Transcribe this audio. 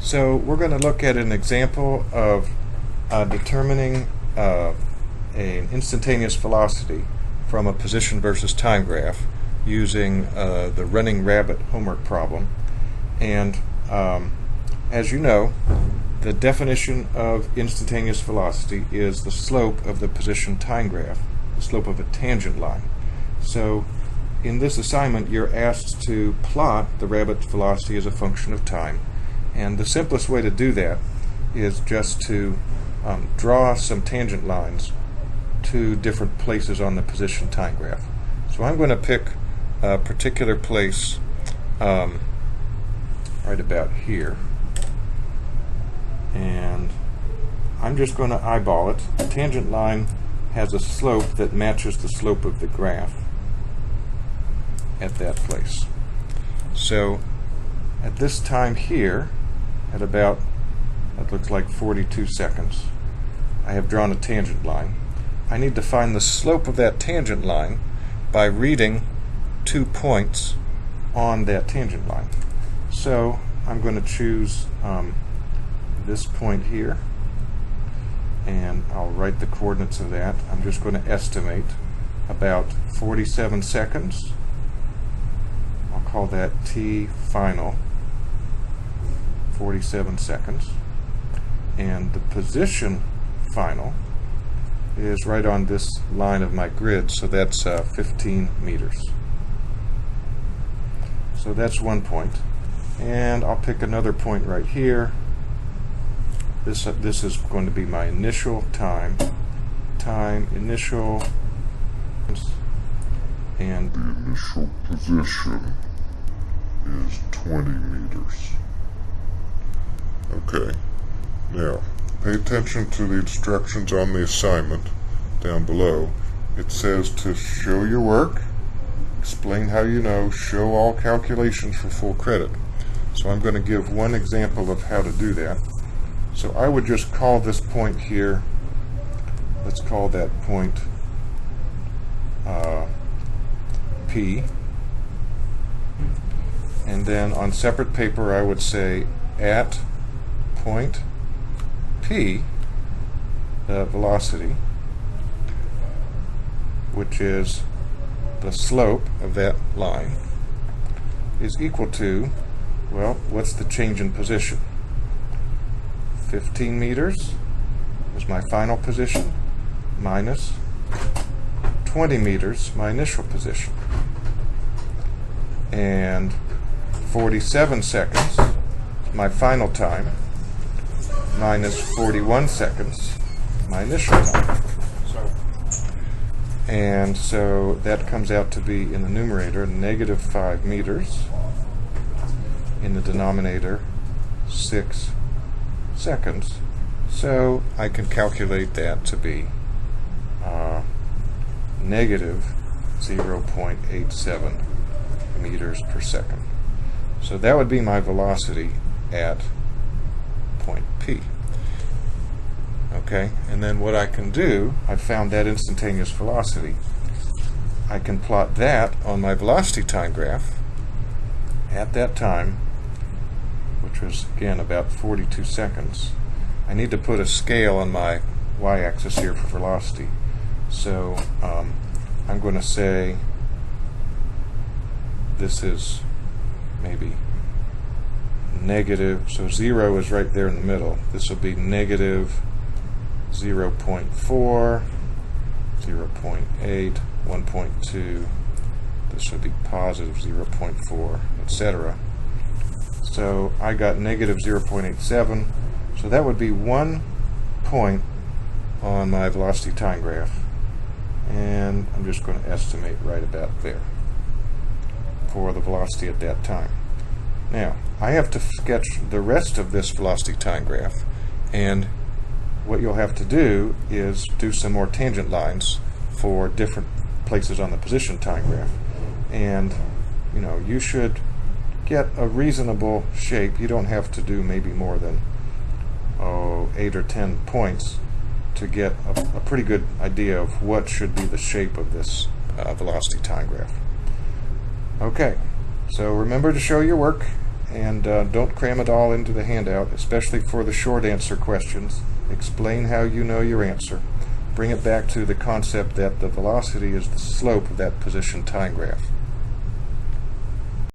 So we're going to look at an example of determining an instantaneous velocity from a position versus time graph using the Running Rabbit homework problem. And as you know, the definition of instantaneous velocity is the slope of the position time graph, the slope of a tangent line. So in this assignment, you're asked to plot the rabbit's velocity as a function of time. And the simplest way to do that is just to draw some tangent lines to different places on the position time graph. So I'm going to pick a particular place right about here, and I'm just going to eyeball it. The tangent line has a slope that matches the slope of the graph at that place. So at this time here, at about, that looks like 42 seconds, I have drawn a tangent line. I need to find the slope of that tangent line by reading 2 points on that tangent line. So I'm going to choose this point here, and I'll write the coordinates of that. I'm just going to estimate about 47 seconds. I'll call that T final, 47 seconds. And the position final is right on this line of my grid, so that's 15 meters. So that's 1 point. And I'll pick another point right here. This is going to be my initial initial, and the initial position is 20 meters. Okay, now pay attention to the instructions on the assignment down below. It says to show your work, explain how you know, show all calculations for full credit. So I'm going to give one example of how to do that. So I would just call this point here, let's call that point P, and then on separate paper I would say at point P, the velocity, which is the slope of that line, is equal to, well, what's the change in position? 15 meters is my final position, minus 20 meters, my initial position. And 47 seconds is my final time, minus 41 seconds, my initial time. And so that comes out to be, in the numerator, negative 5 meters. In the denominator, 6 seconds. So I can calculate that to be negative 0.87 meters per second. So that would be my velocity at point P. Okay, and then what I can do, I found that instantaneous velocity. I can plot that on my velocity time graph at that time, which was again about 42 seconds. I need to put a scale on my y-axis here for velocity. So I'm going to say this is maybe negative, so 0 is right there in the middle. This will be negative 0.4, 0.8, 1.2. This would be positive 0.4, etc. So I got negative 0.87. So that would be 1 point on my velocity time graph. And I'm just going to estimate right about there for the velocity at that time. Now, I have to sketch the rest of this velocity time graph, and what you'll have to do is do some more tangent lines for different places on the position time graph. And you know, you should get a reasonable shape. You don't have to do maybe more than 8 or 10 points to get a pretty good idea of what should be the shape of this velocity time graph. Okay, so remember to show your work And don't cram it all into the handout, especially for the short answer questions. Explain how you know your answer. Bring it back to the concept that the velocity is the slope of that position time graph.